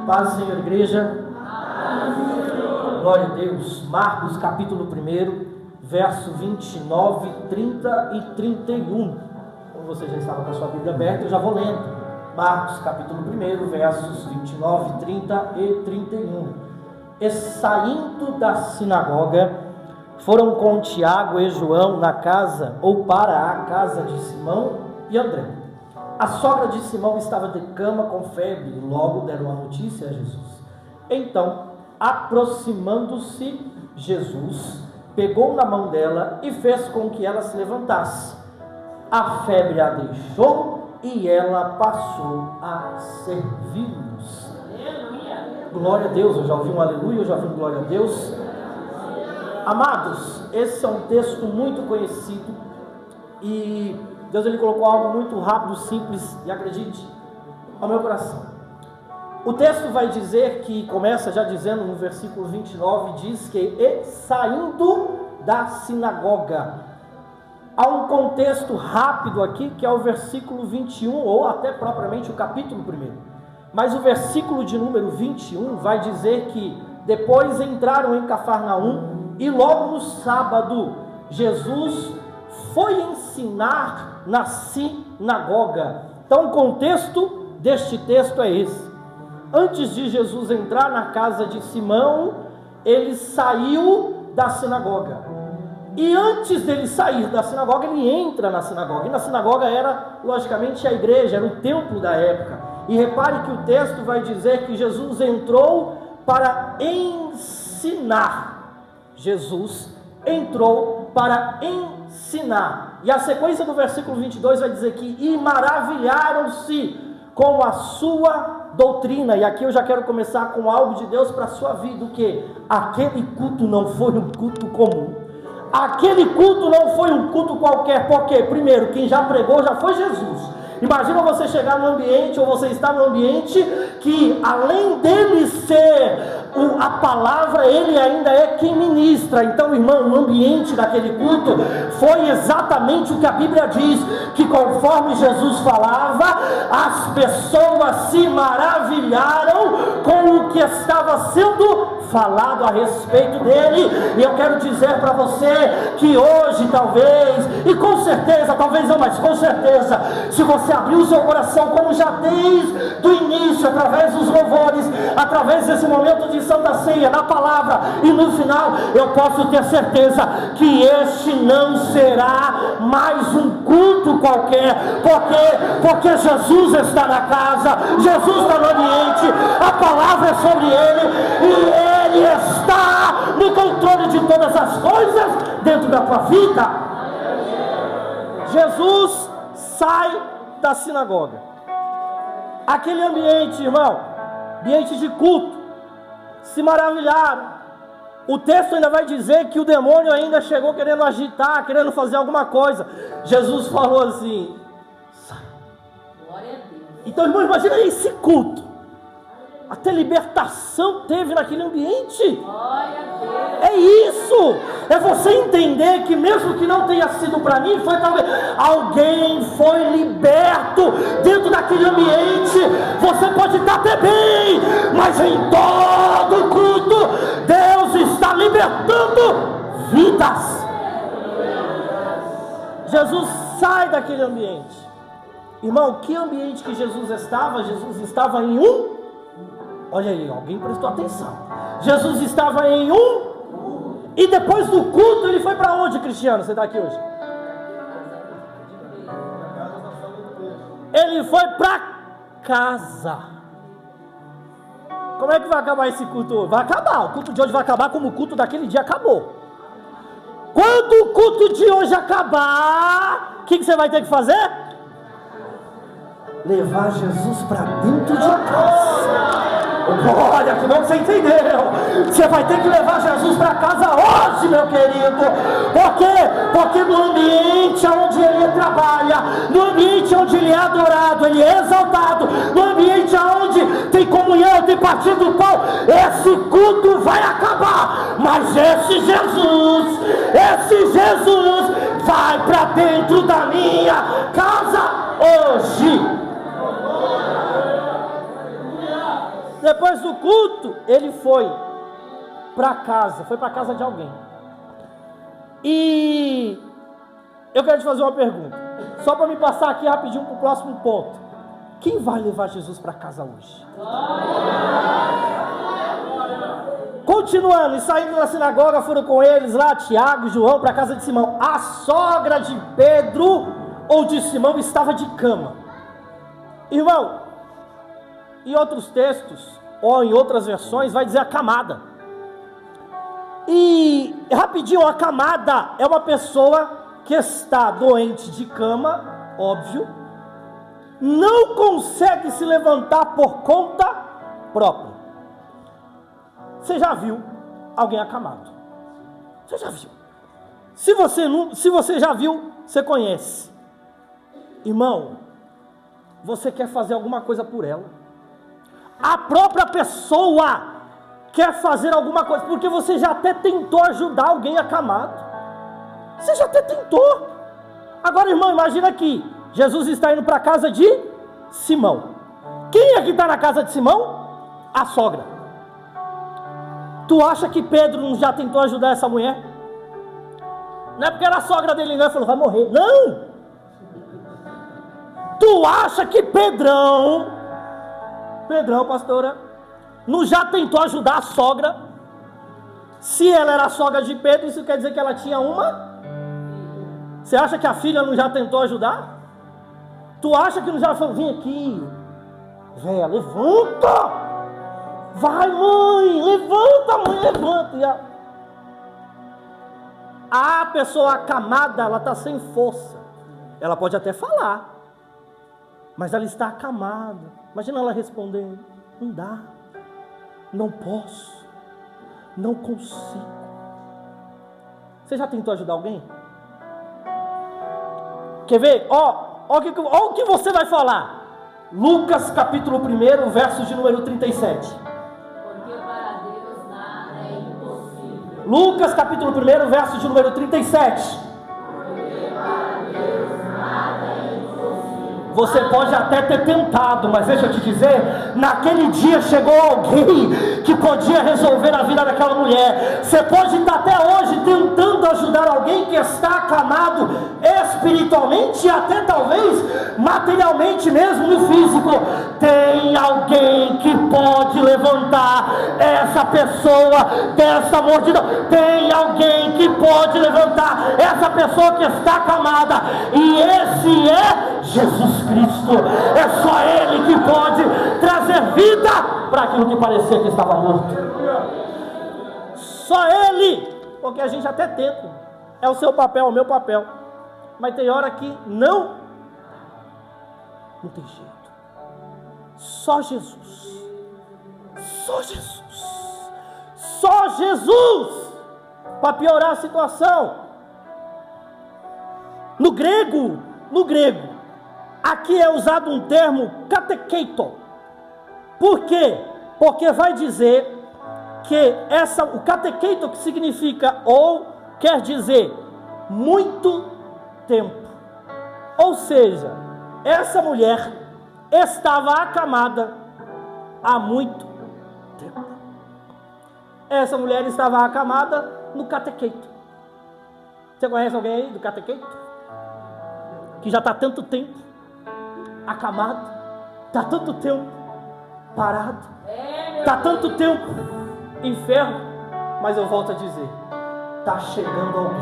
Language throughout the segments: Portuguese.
Paz, Senhor, igreja. Glória a Deus. Marcos capítulo 1, verso 29, 30 e 31. Como você já estava com a sua Bíblia aberta, eu já vou lendo. Marcos capítulo 1, versos 29, 30 e 31. E saindo da sinagoga, foram com Tiago e João na casa, ou para a casa de Simão e André. A sogra de Simão estava de cama com febre, e logo deram a notícia a Jesus. Então, aproximando-se, Jesus pegou na mão dela e fez com que ela se levantasse. A febre a deixou e ela passou a servi-los. Glória a Deus. Eu já ouvi um aleluia, eu já ouvi um glória a Deus. Amados, esse é um texto muito conhecido e Deus ele colocou algo muito rápido, simples e, acredite, ao meu coração. O texto vai dizer que, começa já dizendo no versículo 29, diz que e saindo da sinagoga. Há um contexto rápido aqui que é o versículo 21 ou até propriamente o capítulo 1. Mas o versículo de número 21 vai dizer que depois entraram em Cafarnaum e logo no sábado Jesus foi ensinar na sinagoga. Então o contexto deste texto é esse. Antes de Jesus entrar na casa de Simão, ele saiu da sinagoga. E antes dele sair da sinagoga, ele entra na sinagoga. E na sinagoga era, logicamente, a igreja, era o templo da época. E repare que o texto vai dizer que Jesus entrou para ensinar. Jesus entrou para ensinar. E a sequência do versículo 22 vai dizer que e maravilharam-se com a sua doutrina. E aqui eu já quero começar com algo de Deus para a sua vida. O que? Aquele culto não foi um culto comum. Aquele culto não foi um culto qualquer. Por quê? Primeiro, quem já pregou já foi Jesus. Imagina você chegar num ambiente, ou você estar num ambiente que, além dele ser a palavra, ele ainda é quem ministra. Então, irmão, o ambiente daquele culto foi exatamente o que a Bíblia diz, que conforme Jesus falava, as pessoas se maravilharam com o que estava sendo falado a respeito dele. E eu quero dizer para você que hoje talvez, e com certeza, talvez não, mas com certeza, se você abrir o seu coração, como já desde o início, através dos louvores, através desse momento de Santa Ceia, na palavra e no final, eu posso ter certeza que este não será mais um culto qualquer. Porque Jesus está na casa, Jesus está no ambiente, a palavra é sobre ele e ele está no controle de todas as coisas dentro da tua vida. Jesus sai da sinagoga. Aquele ambiente, irmão, ambiente de culto, se maravilharam. O texto ainda vai dizer que o demônio ainda chegou querendo agitar, querendo fazer alguma coisa. Jesus falou assim: sai. Então, irmão, imagina esse culto. Até libertação teve naquele ambiente. É isso. É você entender que mesmo que não tenha sido para mim, foi talvez alguém foi liberto dentro daquele ambiente. Você pode estar até bem, mas em todo culto Deus está libertando vidas. Jesus sai daquele ambiente. Irmão, que ambiente que Jesus estava? Jesus estava em um... Olha aí, alguém prestou atenção. Jesus estava em um... E depois do culto ele foi para onde, Cristiano? Você está aqui hoje? Ele foi para casa. Como é que vai acabar esse culto hoje? Vai acabar, o culto de hoje vai acabar como o culto daquele dia acabou. Quando o culto de hoje acabar, o que você vai ter que fazer? Levar Jesus para dentro de casa. Olha, que bom que você entendeu. Você vai ter que levar Jesus para casa hoje, meu querido. Por quê? Porque no ambiente onde ele trabalha, no ambiente onde ele é adorado, ele é exaltado, no ambiente onde tem comunhão, tem partido do pão, esse culto vai acabar. Mas esse Jesus vai para dentro da minha casa hoje. Depois do culto, ele foi para casa de alguém. E eu quero te fazer uma pergunta, só para me passar aqui rapidinho para o próximo ponto. Quem vai levar Jesus para casa hoje? Continuando, e saindo da sinagoga, foram com eles lá Tiago e João para a casa de Simão. A sogra de Pedro ou de Simão estava de cama. Irmão, em outros textos, ou em outras versões, vai dizer acamada. E rapidinho, a acamada é uma pessoa que está doente de cama, óbvio, não consegue se levantar por conta própria. Você já viu alguém acamado? Você já viu? Se você já viu, você conhece. Irmão, você quer fazer alguma coisa por ela. A própria pessoa quer fazer alguma coisa, porque você já até tentou ajudar alguém acamado. Você já até tentou. Agora, irmão, imagina aqui, Jesus está indo para a casa de Simão. Quem é que está na casa de Simão? A sogra. Tu acha que Pedro não já tentou ajudar essa mulher? Não é porque era a sogra dele, não, ele falou, vai morrer. Não! Tu acha que Pedrão, pastora, não já tentou ajudar a sogra? Se ela era a sogra de Pedro, isso quer dizer que ela tinha uma? Você acha que a filha não já tentou ajudar? Tu acha que não já falou, vem aqui, véia, levanta! Vai, mãe, levanta. E a pessoa acamada, ela está sem força. Ela pode até falar, mas ela está acamada. Imagina ela respondendo, não dá, não posso, não consigo. Você já tentou ajudar alguém? Quer ver? Ó o que você vai falar. Lucas capítulo 1, verso de número 37. Lucas capítulo 1, verso de número 37. Você pode até ter tentado, mas deixa eu te dizer, naquele dia chegou alguém que podia resolver a vida daquela mulher. Você pode estar até hoje tentando ajudar alguém que está acamado espiritualmente e até talvez materialmente mesmo, no físico. Tem alguém que pode levantar essa pessoa dessa mordidão. Tem alguém que pode levantar essa pessoa que está acamada, e esse é Jesus Cristo. É só Ele que pode trazer vida para aquilo que parecia que estava morto. Só Ele. Porque a gente até tenta. É o seu papel, o meu papel. Mas tem hora que não tem jeito. Só Jesus. Só Jesus. Só Jesus. Para piorar a situação. No grego, aqui é usado um termo catequeito. Por quê? Porque vai dizer que o catequeito, que significa ou quer dizer muito tempo. Ou seja, essa mulher estava acamada há muito tempo. Essa mulher estava acamada no catequeito. Você conhece alguém aí do catequeito? Que já está tanto tempo acamado, está tanto tempo parado, está tanto tempo enfermo, mas eu volto a dizer, está chegando alguém,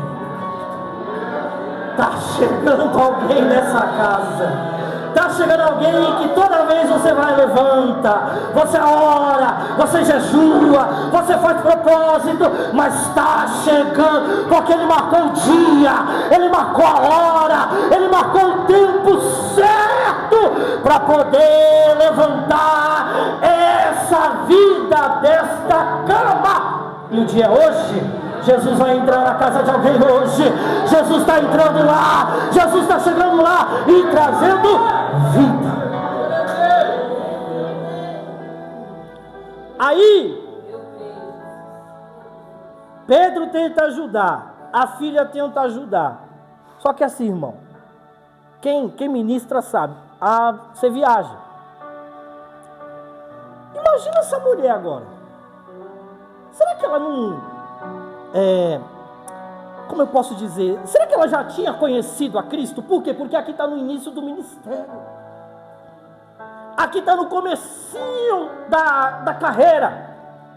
está chegando alguém nessa casa. Está chegando alguém que toda vez você vai, levanta, você ora, você jejua, você faz propósito, mas está chegando, porque Ele marcou o dia, Ele marcou a hora, Ele marcou o tempo certo para poder levantar essa vida desta cama. E o dia é hoje. Jesus vai entrar na casa de alguém hoje. Jesus está entrando lá. Jesus está chegando lá e trazendo vida. Aí Pedro tenta ajudar, a filha tenta ajudar. Só que assim, irmão, quem ministra sabe, você viaja. Imagina essa mulher agora. Será que ela não... como eu posso dizer? Será que ela já tinha conhecido a Cristo? Por quê? Porque aqui está no início do ministério. Aqui está no comecinho da carreira.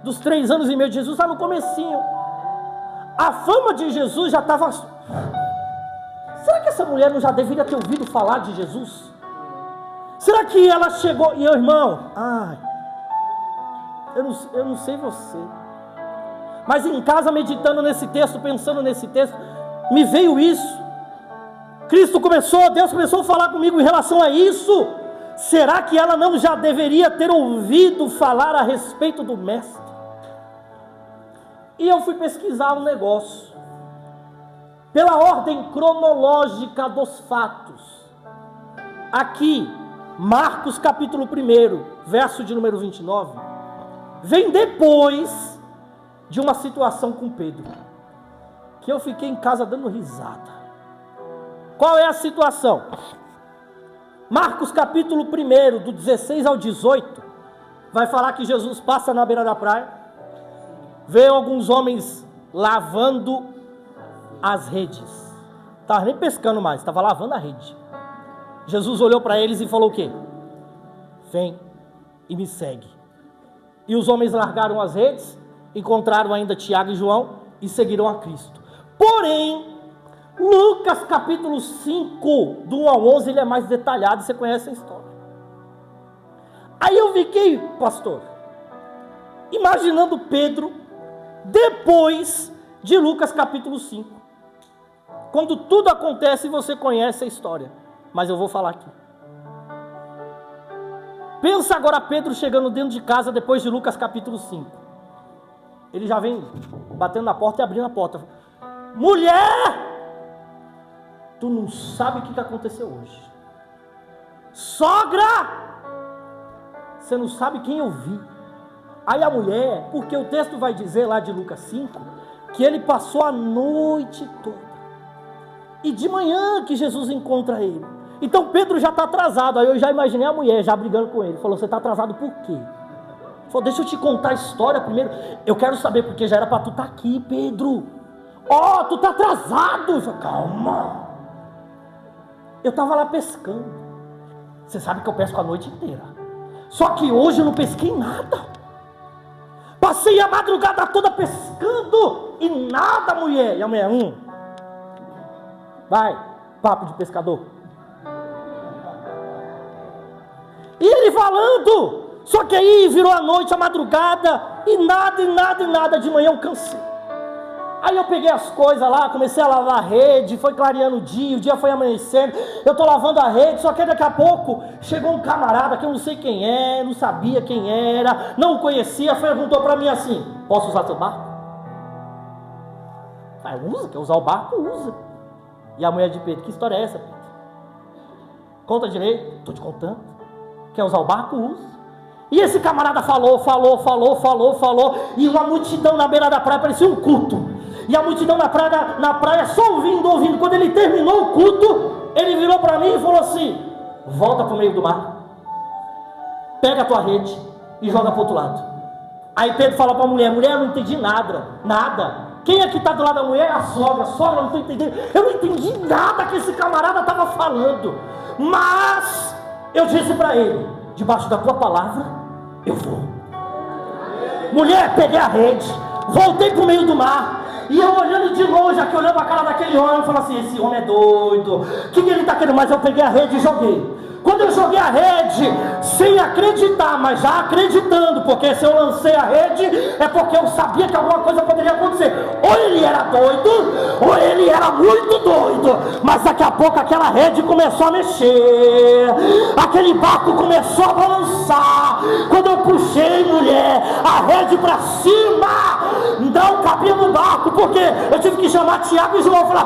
Dos 3 anos e meio de Jesus, está no comecinho. A fama de Jesus já estava... Será que essa mulher não já deveria ter ouvido falar de Jesus? Será que ela chegou... E eu, irmão, eu não sei você, mas em casa, meditando nesse texto, pensando nesse texto, me veio isso. Deus começou a falar comigo em relação a isso. Será que ela não já deveria ter ouvido falar a respeito do Mestre? E eu fui pesquisar um negócio, pela ordem cronológica dos fatos. Aqui, Marcos capítulo 1, verso de número 29, vem depois de uma situação com Pedro, que eu fiquei em casa dando risada. Qual é a situação? Marcos capítulo 1, do 16 ao 18, vai falar que Jesus passa na beira da praia, vê alguns homens lavando as redes. Estava nem pescando mais, estava lavando a rede. Jesus olhou para eles e falou o quê? Vem e me segue. E os homens largaram as redes, encontraram ainda Tiago e João e seguiram a Cristo. Porém, Lucas capítulo 5, do 1 ao 11, ele é mais detalhado, você conhece a história. Aí eu fiquei, pastor, imaginando Pedro, depois de Lucas capítulo 5, quando tudo acontece e você conhece a história, mas eu vou falar aqui. Pensa agora Pedro chegando dentro de casa depois de Lucas capítulo 5. Ele já vem batendo na porta e abrindo a porta. Mulher! Tu não sabe o que aconteceu hoje. Sogra! Você não sabe quem eu vi. Aí a mulher, porque o texto vai dizer lá de Lucas 5, que ele passou a noite toda. E de manhã que Jesus encontra ele. Então Pedro já está atrasado. Aí eu já imaginei a mulher já brigando com ele. Falou, você está atrasado por quê? Falou, deixa eu te contar a história primeiro. Eu quero saber, porque já era para tu estar aqui, Pedro. Tu está atrasado. Eu falei, calma. Eu estava lá pescando. Você sabe que eu pesco a noite inteira. Só que hoje eu não pesquei nada. Passei a madrugada toda pescando e nada, mulher. E a mulher, vai, papo de pescador. E ele falando, só que aí virou a noite, a madrugada, e nada, de manhã eu cansei. Aí eu peguei as coisas lá, comecei a lavar a rede, foi clareando o dia foi amanhecendo, eu estou lavando a rede, só que daqui a pouco chegou um camarada que eu não sei quem é, não sabia quem era, não conhecia, perguntou para mim assim, posso usar seu barco? Usa, quer usar o barco? Usa. E a mulher de Pedro, que história é essa, Pedro? Conta direito, estou te contando. Quer usar o barco? Usa. E esse camarada falou, e uma multidão na beira da praia, parecia um culto. E a multidão na praia só ouvindo. Quando ele terminou o culto, ele virou para mim e falou assim, volta para o meio do mar, pega a tua rede e joga para o outro lado. Aí Pedro fala para a mulher, eu não entendi nada. Quem é que está do lado da mulher? É a sogra, não estou entendendo. Eu não entendi nada que esse camarada estava falando. Mas eu disse para ele, debaixo da tua palavra, eu vou. Mulher, peguei a rede, voltei para o meio do mar, e eu olhando de longe, aqui olhando a cara daquele homem, eu falo assim, esse homem é doido, o que ele está querendo? Mas eu peguei a rede e joguei. Quando eu joguei a rede, sem acreditar, mas já acreditando, porque se eu lancei a rede, é porque eu sabia que alguma coisa poderia acontecer. Ou ele era doido, ou ele era muito doido. Mas daqui a pouco aquela rede começou a mexer, aquele barco começou a balançar. Quando eu puxei, mulher, a rede para cima, não cabia no barco, porque eu tive que chamar Tiago e João e falar,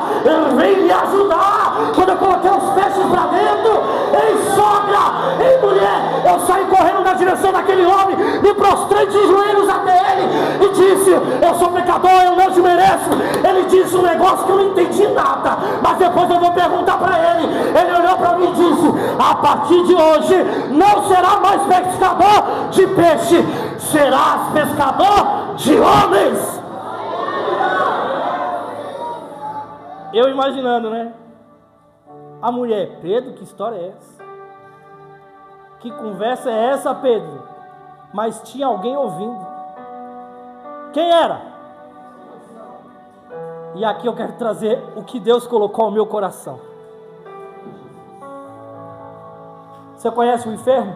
vem me ajudar. Quando eu coloquei os peixes para dentro, ei sogra, ei mulher, eu saí correndo na direção daquele homem, me prostrei de joelhos até ele e disse, eu sou pecador, eu não te mereço. Ele disse um negócio que eu não entendi nada, mas depois eu vou perguntar para ele. Ele olhou para mim e disse, a partir de hoje não será mais pescador de peixe, serás pescador de homens. Eu imaginando, né? A mulher: Pedro, que história é essa? Que conversa é essa, Pedro? Mas tinha alguém ouvindo. Quem era? E aqui eu quero trazer o que Deus colocou ao meu coração. Você conhece o enfermo?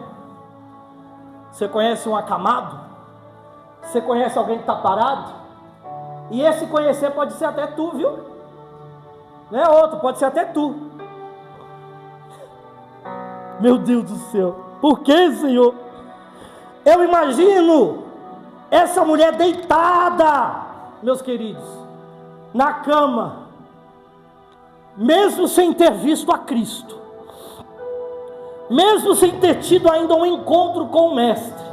Você conhece um acamado? Você conhece alguém que está parado? E esse conhecer pode ser até tu, viu? Não é outro, pode ser até tu. Meu Deus do céu, por que, Senhor? Eu imagino essa mulher deitada, meus queridos, na cama, mesmo sem ter visto a Cristo, mesmo sem ter tido ainda um encontro com o Mestre.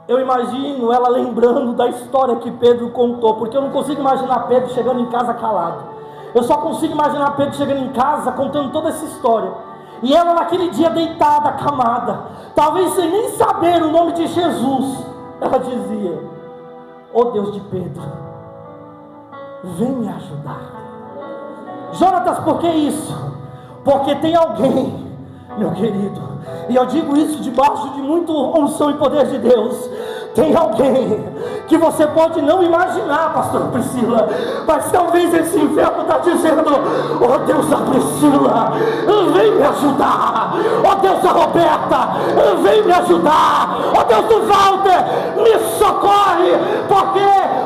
Eu imagino ela lembrando da história que Pedro contou, porque eu não consigo imaginar Pedro chegando em casa calado. Eu só consigo imaginar Pedro chegando em casa contando toda essa história. E ela naquele dia deitada, acamada, talvez sem nem saber o nome de Jesus, ela dizia: ó Deus de Pedro, vem me ajudar. Jonatas, por que isso? Porque tem alguém, meu querido, e eu digo isso debaixo de muita unção e poder de Deus. Tem alguém que você pode não imaginar, pastor Priscila, mas talvez esse inferno está dizendo: ó Deus da Priscila, vem me ajudar. Ó Deus da Roberta, vem me ajudar. Ó Deus do Walter, me socorre. Por quê?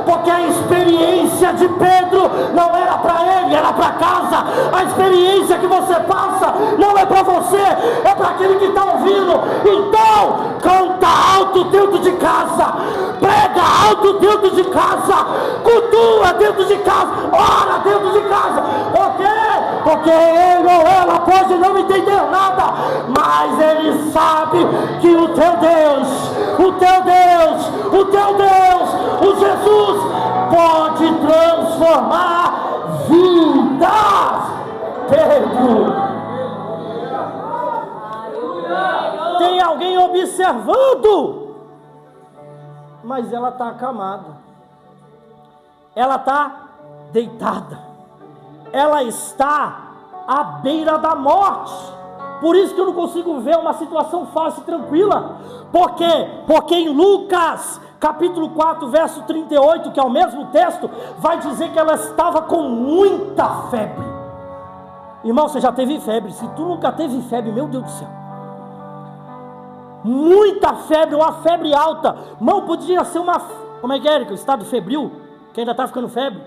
Porque a experiência de Pedro não era para ele, era para casa. A experiência que você passa não é para você, é para aquele que está ouvindo. Então, canta alto dentro de casa, prega alto dentro de casa, cultua dentro de casa, ora dentro de casa. Por quê? Porque ele ou ela pode não entender nada, mas ele sabe que o teu Deus, o Jesus, pode transformar vidas. Pedro, tem alguém observando, mas ela está acamada, ela está deitada, ela está à beira da morte. Por isso que eu não consigo ver uma situação fácil e tranquila. Por quê? Porque em Lucas capítulo 4, verso 38, que é o mesmo texto, vai dizer que ela estava com muita febre. Irmão, você já teve febre? Se tu nunca teve febre, meu Deus do céu, muita febre, uma febre alta. Não podia ser uma, como é que é, estado febril, que ainda está ficando febre.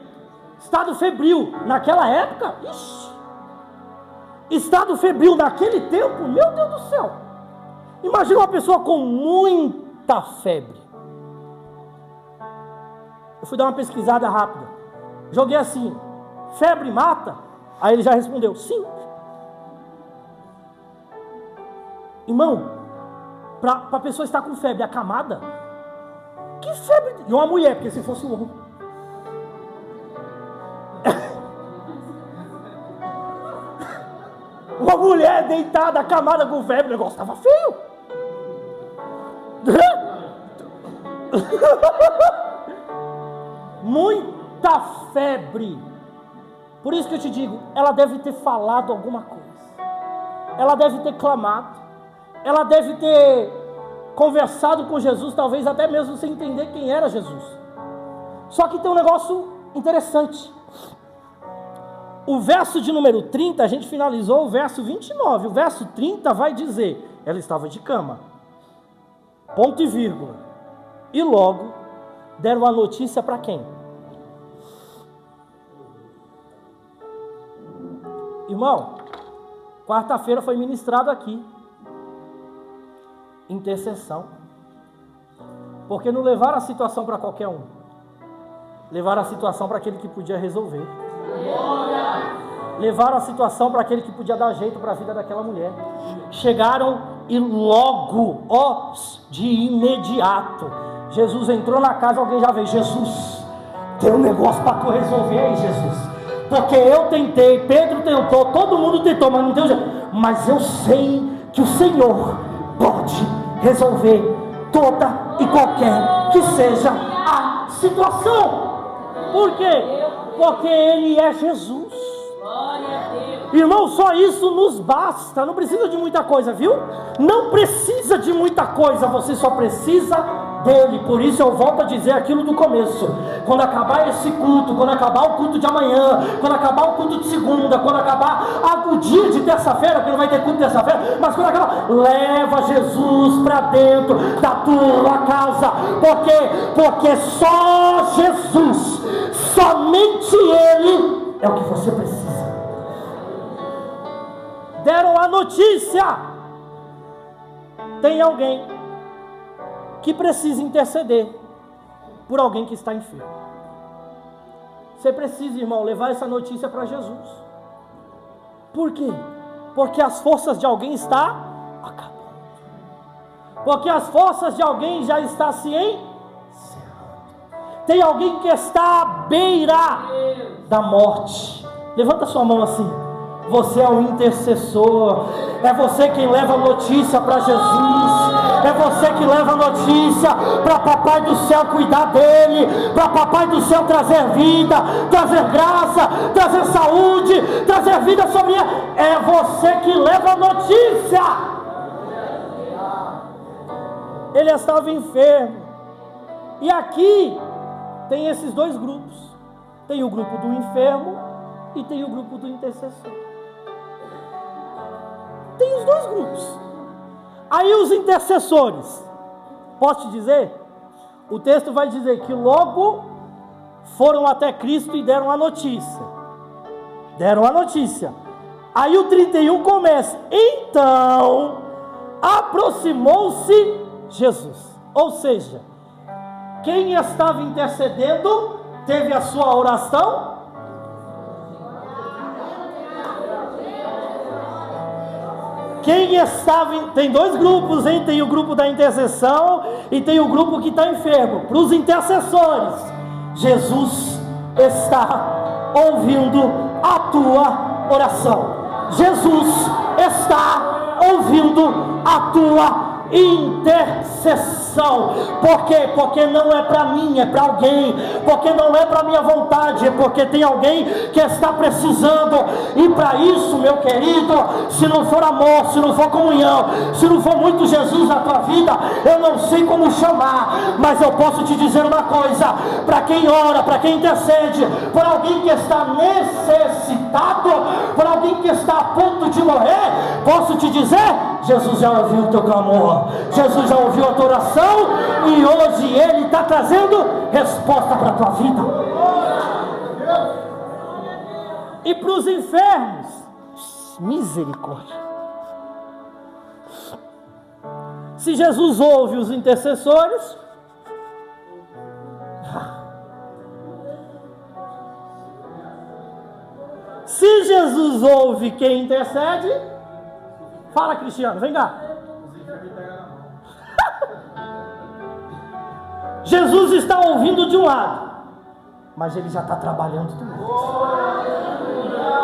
Estado febril, naquela época, ixi, estado febril naquele tempo, meu Deus do céu. Imagina uma pessoa com muita febre. Eu fui dar uma pesquisada rápida, joguei assim: febre mata? Aí ele já respondeu: sim. Irmão, para a pessoa estar com febre acamada, que febre? E uma mulher, porque se fosse um homem, uma mulher deitada, acamada com febre, o negócio estava feio. Muita febre. Por isso que eu te digo, ela deve ter falado alguma coisa, ela deve ter clamado, ela deve ter conversado com Jesus, talvez até mesmo sem entender quem era Jesus. Só que tem um negócio interessante. O verso de número 30, a gente finalizou o verso 29. O verso 30 vai dizer: ela estava de cama, ponto e vírgula. E logo deram a notícia para quem? Irmão, quarta-feira foi ministrado aqui intercessão, porque não levaram a situação para qualquer um, levaram a situação para aquele que podia resolver, levaram a situação para aquele que podia dar jeito para a vida daquela mulher. Chegaram e logo, de imediato, Jesus entrou na casa, alguém já veio: Jesus, tem um negócio para tu resolver aí, Jesus, porque eu tentei, Pedro tentou, todo mundo tentou, mas não deu jeito. mas eu sei que o Senhor pode resolver toda e qualquer que seja a situação. Por quê? Porque Ele é Jesus. Irmão, só isso nos basta. Não precisa de muita coisa, viu? Não precisa de muita coisa, você só precisa dele. Por isso eu volto a dizer aquilo do começo: quando acabar esse culto, quando acabar o culto de amanhã, quando acabar o culto de segunda, quando acabar o dia de terça-feira, que não vai ter culto terça-feira, mas quando acabar, leva Jesus para dentro da tua casa. Por quê? Porque só Jesus, somente Ele é o que você precisa. Deram a notícia: tem alguém que precisa interceder por alguém que está enfermo. Você precisa, irmão, levar essa notícia para Jesus. Por quê? Porque as forças de alguém estão acabando. Porque as forças de alguém já estão se encerrando. Tem alguém que está à beira da morte. Levanta sua mão assim. Você é o intercessor, é você quem leva a notícia para Jesus, é você que leva a notícia para Papai do Céu cuidar dele, para Papai do Céu trazer vida, trazer graça, trazer saúde, trazer vida sobre ele. É você que leva a notícia. Ele estava enfermo, e aqui tem esses dois grupos: tem o grupo do enfermo e tem o grupo do intercessor. Tem os dois grupos. Aí os intercessores, posso te dizer? O texto vai dizer que logo foram até Cristo e deram a notícia. Deram a notícia. Aí o 31 começa: então aproximou-se Jesus. Ou seja, quem estava intercedendo teve a sua oração. Quem estava, tem dois grupos, hein? Tem o grupo da intercessão e tem o grupo que está enfermo. Para os intercessores, Jesus está ouvindo a tua oração. Jesus está ouvindo a tua intercessão. Por quê? Porque não é para mim, é para alguém. Porque não é para minha vontade, é porque tem alguém que está precisando. E para isso, meu querido, se não for amor, se não for comunhão, se não for muito Jesus na tua vida, eu não sei como chamar, mas eu posso te dizer uma coisa: para quem ora, para quem intercede por alguém que está necessitado, por alguém que está a ponto de morrer, posso te dizer: Jesus já ouviu o teu clamor, Jesus já ouviu a tua oração, e hoje Ele está trazendo resposta para a tua vida. E para os enfermos, misericórdia. Se Jesus ouve os intercessores, se Jesus ouve quem intercede, fala, Cristiano, vem cá. Jesus está ouvindo de um lado, mas Ele já está trabalhando do outro.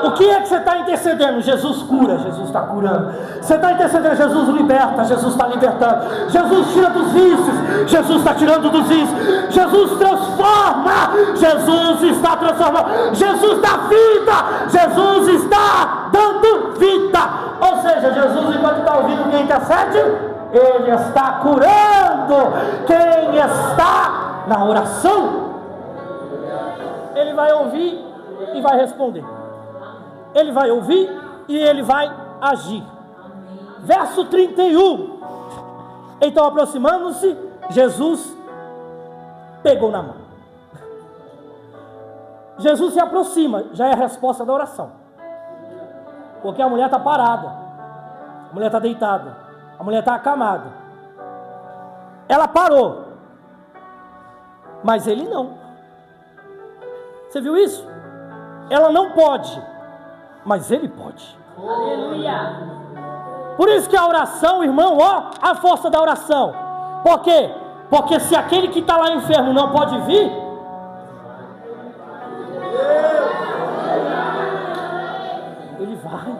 O que é que você está intercedendo? Jesus cura, Jesus está curando. Você está intercedendo, Jesus liberta, Jesus está libertando. Jesus tira dos vícios, Jesus está tirando dos vícios. Jesus transforma, Jesus está transformando. Jesus dá vida, Jesus está dando vida. Ou seja, Jesus, enquanto está ouvindo quem intercede, Ele está curando quem está na oração. Ele vai ouvir e vai responder. Ele vai ouvir e Ele vai agir. Verso 31. Então, aproximando-se, Jesus pegou na mão. Jesus se aproxima, já é a resposta da oração. Porque a mulher está parada, a mulher está deitada, a mulher está acamada. Ela parou, mas ele não. Você viu isso? Ela não pode, mas ele pode. Aleluia. Por isso que a oração, irmão, ó, a força da oração. Por quê? Porque se aquele que está lá enfermo não pode vir, ele vai.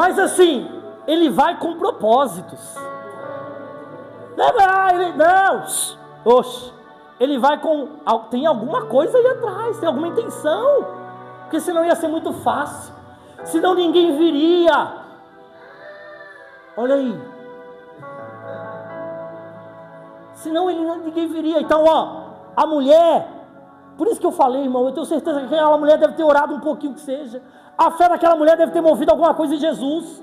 Mas assim, ele vai com propósitos. Não, ele vai com, tem alguma coisa aí atrás, tem alguma intenção, porque senão ia ser muito fácil, senão ninguém viria. Olha aí, senão ninguém viria. Então, a mulher, por isso que eu falei, irmão, eu tenho certeza que aquela mulher deve ter orado um pouquinho que seja, a fé daquela mulher deve ter movido alguma coisa em Jesus.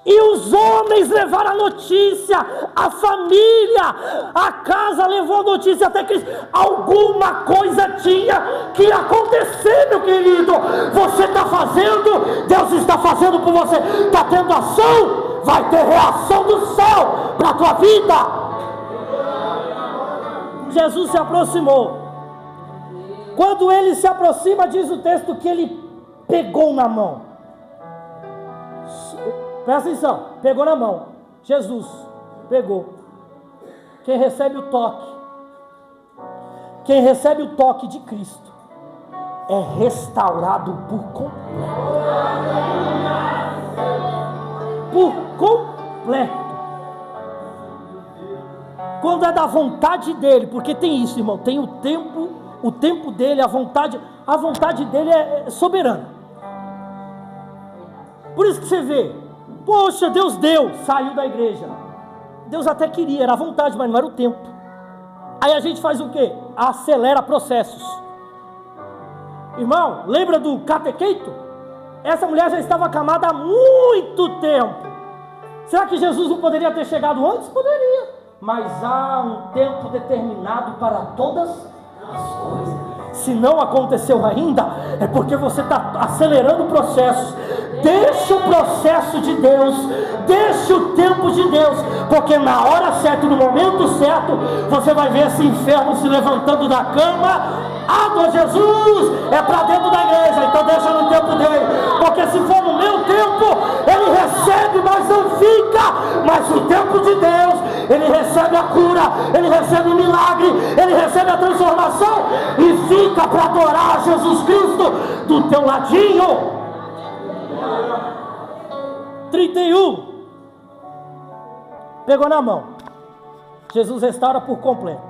E os homens levaram a notícia, a família, a casa levou a notícia até Cristo. Alguma coisa tinha que acontecer, meu querido. Você está fazendo, Deus está fazendo por você. Está tendo ação, vai ter reação do céu para a tua vida. Jesus se aproximou. Quando ele se aproxima, diz o texto que ele pegou na mão. Presta atenção, pegou na mão. Jesus pegou. Quem recebe o toque de Cristo é restaurado por completo. Por completo. Quando é da vontade dele, porque tem isso, irmão, tem o tempo dele, a vontade dele é soberana. Por isso que você vê, poxa, Deus deu, saiu da igreja. Deus até queria, era a vontade, mas não era o tempo. Aí a gente faz o quê? Acelera processos. Irmão, lembra do catequeto? Essa mulher já estava acamada há muito tempo. Será que Jesus não poderia ter chegado antes? Poderia. Mas há um tempo determinado para todas as coisas. Se não aconteceu ainda, é porque você está acelerando processos. Deixa o processo de Deus, deixa o tempo de Deus, porque na hora certa, no momento certo, você vai ver esse inferno se levantando da cama. Jesus, é para dentro da igreja, então deixa no tempo dele, porque se for no meu tempo, ele recebe, mas não fica. Mas o tempo de Deus, ele recebe a cura, ele recebe o milagre, ele recebe a transformação e fica para adorar Jesus Cristo do teu ladinho. 31, pegou na mão. Jesus restaura por completo.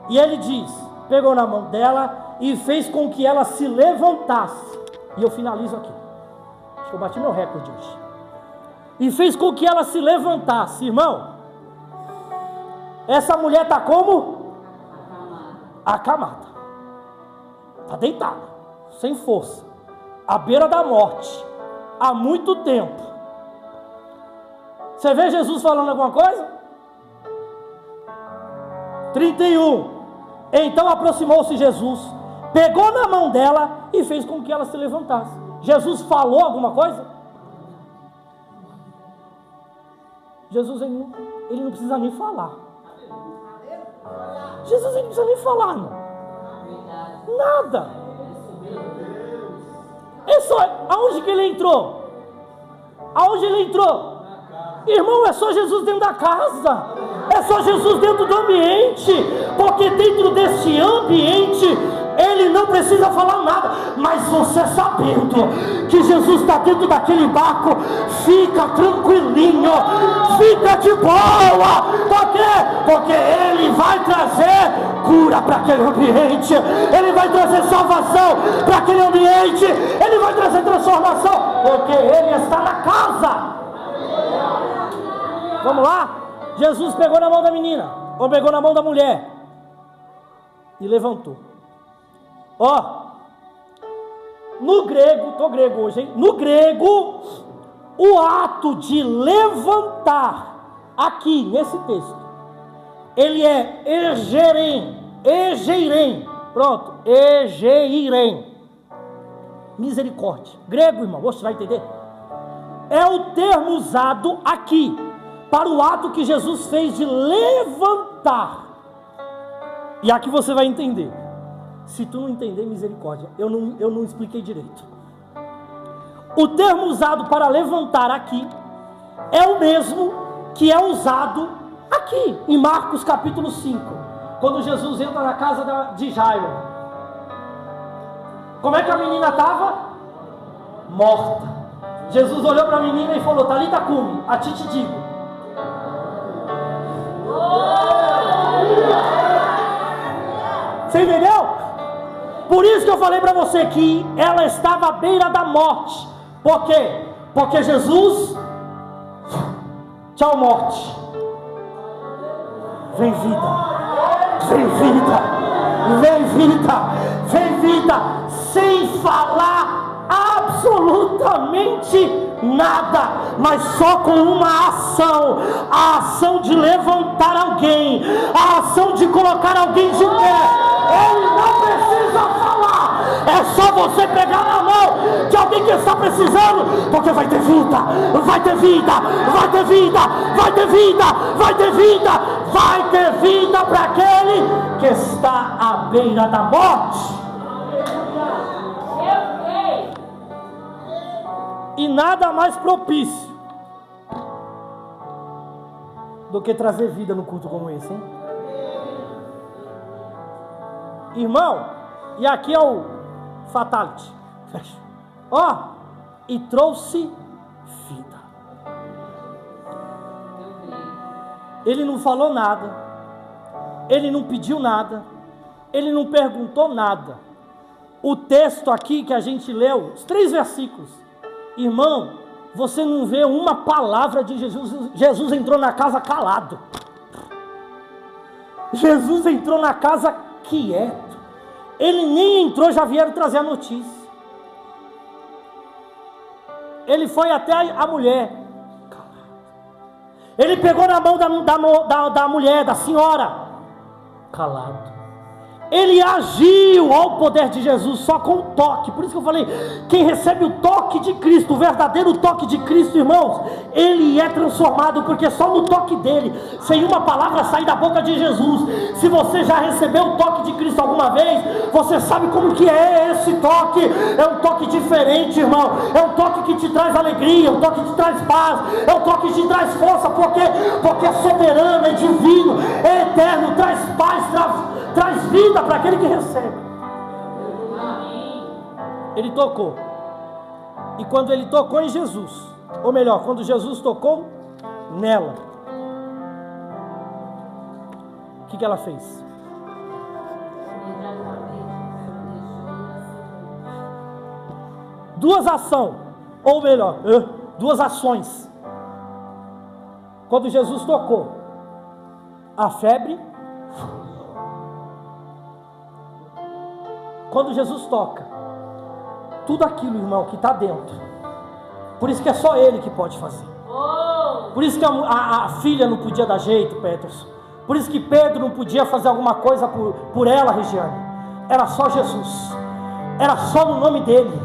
E ele diz, pegou na mão dela e fez com que ela se levantasse. E eu finalizo aqui. Acho que eu bati meu recorde hoje. E fez com que ela se levantasse. Irmão, essa mulher está como? Acamada. Está deitada, sem força, à beira da morte, há muito tempo. Você vê Jesus falando alguma coisa? 31. Então aproximou-se Jesus, pegou na mão dela e fez com que ela se levantasse. Jesus falou alguma coisa? Jesus ele não precisa nem falar. Jesus ele não precisa nem falar, não. Nada. É só, aonde que ele entrou? Aonde ele entrou? Irmão, é só Jesus dentro da casa, é só Jesus dentro do ambiente, porque dentro desse ambiente ele não precisa falar nada. Mas você sabendo que Jesus está dentro daquele barco, fica tranquilinho, fica de boa. Por quê? Porque ele vai trazer cura para aquele ambiente, ele vai trazer salvação para aquele ambiente, ele vai trazer transformação, porque ele está na casa. Vamos lá? Jesus pegou na mão da menina, ou pegou na mão da mulher e levantou. No grego, tô grego hoje, hein? No grego, o ato de levantar, aqui nesse texto, ele é egeirem, pronto, egeirem, misericórdia. Grego, irmão, você vai entender? É o termo usado aqui para o ato que Jesus fez de levantar. E aqui você vai entender. Se tu não entender, misericórdia, eu não expliquei direito. O termo usado para levantar aqui é o mesmo que é usado aqui em Marcos capítulo 5, quando Jesus entra na casa de Jairo. Como é que a menina estava? Morta. Jesus olhou para a menina e falou: Talita cumi, a ti te digo. Você entendeu? Por isso que eu falei para você que ela estava à beira da morte. Por quê? Porque Jesus, tchau morte, vem vida, vem vida, vem vida, vem vida, sem falar absolutamente nada, mas só com uma ação, a ação de levantar alguém, a ação de colocar alguém de pé. Ele não precisa falar, é só você pegar na mão de alguém que está precisando, porque vai ter vida, vai ter vida, vai ter vida, vai ter vida, vai ter vida, vai ter vida para aquele que está à beira da morte. E nada mais propício do que trazer vida no culto como esse, hein? Irmão, e aqui é o fatality. Ó, e trouxe vida. Ele não falou nada, ele não pediu nada, ele não perguntou nada. O texto aqui que a gente leu, os 3 versículos, irmão, você não vê uma palavra de Jesus. Jesus entrou na casa calado. Jesus entrou na casa quieto. Ele nem entrou, já vieram trazer a notícia. Ele foi até a mulher. Ele pegou na mão da mulher, da senhora. Calado. Ele agiu ao poder de Jesus só com o toque. Por isso que eu falei, quem recebe o toque de Cristo, o verdadeiro toque de Cristo, irmãos, ele é transformado, porque só no toque dele, sem uma palavra sair da boca de Jesus. Se você já recebeu o toque de Cristo alguma vez, você sabe como que é esse toque. É um toque diferente, irmão. É um toque que te traz alegria, é um toque que te traz paz, é um toque que te traz força, porque é soberano, é divino, é eterno, traz paz, traz vida para aquele que recebe. Ele tocou. E quando ele tocou em Jesus, ou melhor, quando Jesus tocou nela, o que ela fez? Duas ações, ou melhor, duas ações. Quando Jesus tocou, a febre. Quando Jesus toca, tudo aquilo, irmão, que está dentro. Por isso que é só Ele que pode fazer. Por isso que a filha não podia dar jeito, Peterson. Por isso que Pedro não podia fazer alguma coisa por ela, Regiane. Era só Jesus. Era só no nome dEle.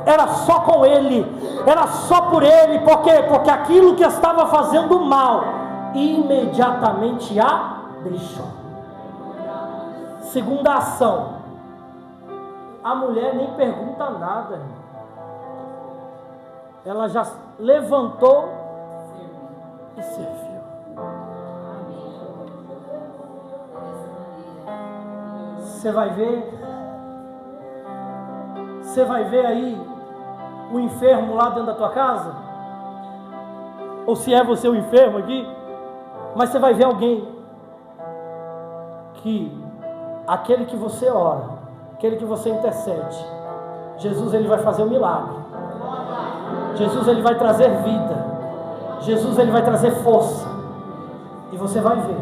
Era só com Ele. Era só por Ele. Por quê? Porque aquilo que estava fazendo mal, imediatamente a deixou. Segunda ação. A mulher nem pergunta nada, irmão. Ela já levantou e serviu. Você vai ver aí o enfermo lá dentro da tua casa? Ou se é você o enfermo aqui? Mas você vai ver alguém que aquele que você ora, aquele que você intercede, Jesus ele vai fazer um milagre. Jesus ele vai trazer vida. Jesus ele vai trazer força. E você vai ver.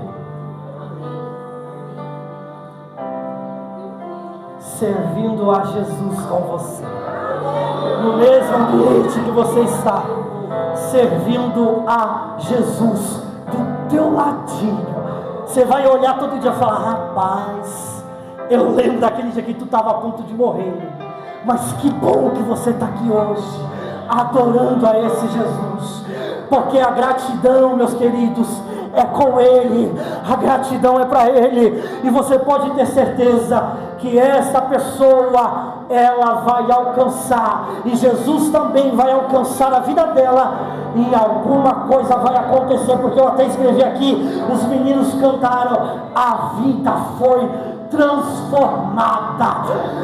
Servindo a Jesus com você. No mesmo ambiente que você está. Servindo a Jesus do teu ladinho. Você vai olhar todo dia e falar: rapaz, eu lembro daquele dia que tu estava a ponto de morrer, mas que bom que você está aqui hoje, adorando a esse Jesus, porque a gratidão, meus queridos, é com Ele, a gratidão é para Ele, e você pode ter certeza que essa pessoa, ela vai alcançar, e Jesus também vai alcançar a vida dela, e alguma coisa vai acontecer, porque eu até escrevi aqui, os meninos cantaram, a vida foi transformada.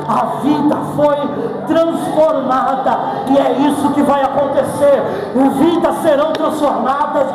A vida foi transformada, e é isso que vai acontecer. Vidas serão transformadas,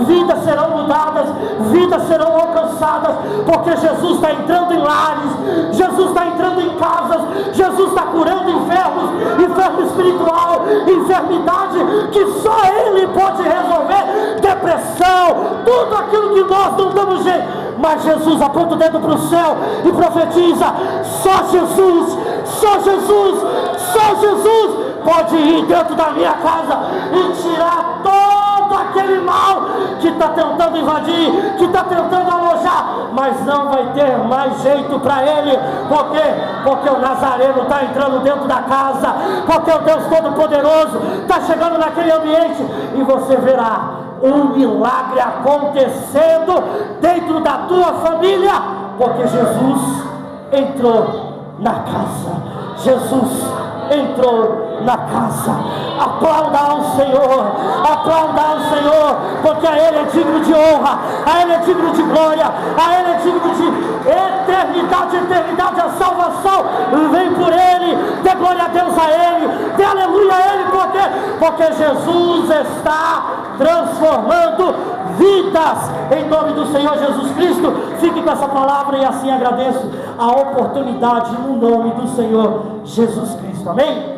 vidas serão mudadas, vidas serão alcançadas, porque Jesus está entrando em lares, Jesus está entrando em casas, Jesus está curando enfermos, enfermo espiritual, enfermidade que só Ele pode resolver, depressão, tudo aquilo que nós não damos jeito. Mas Jesus aponta o dedo para o céu e profetiza: só Jesus, só Jesus, só Jesus pode ir dentro da minha casa e tirar todo aquele mal que está tentando invadir, que está tentando alojar, mas não vai ter mais jeito para ele. Por quê? Porque o Nazareno está entrando dentro da casa, porque o Deus Todo-Poderoso está chegando naquele ambiente, e você verá um milagre acontecendo dentro da tua família, porque Jesus entrou na casa. Jesus entrou na casa. Aplauda ao Senhor, aplauda ao Senhor, porque a Ele é digno de honra, a Ele é digno de glória, a Ele é digno de eternidade. Eternidade, a salvação vem por Ele. Dê glória a Deus a Ele, dê aleluia a Ele. Por quê? Porque Jesus está transformando vidas, em nome do Senhor Jesus Cristo. Fique com essa palavra, e assim agradeço a oportunidade no nome do Senhor Jesus Cristo. Amém?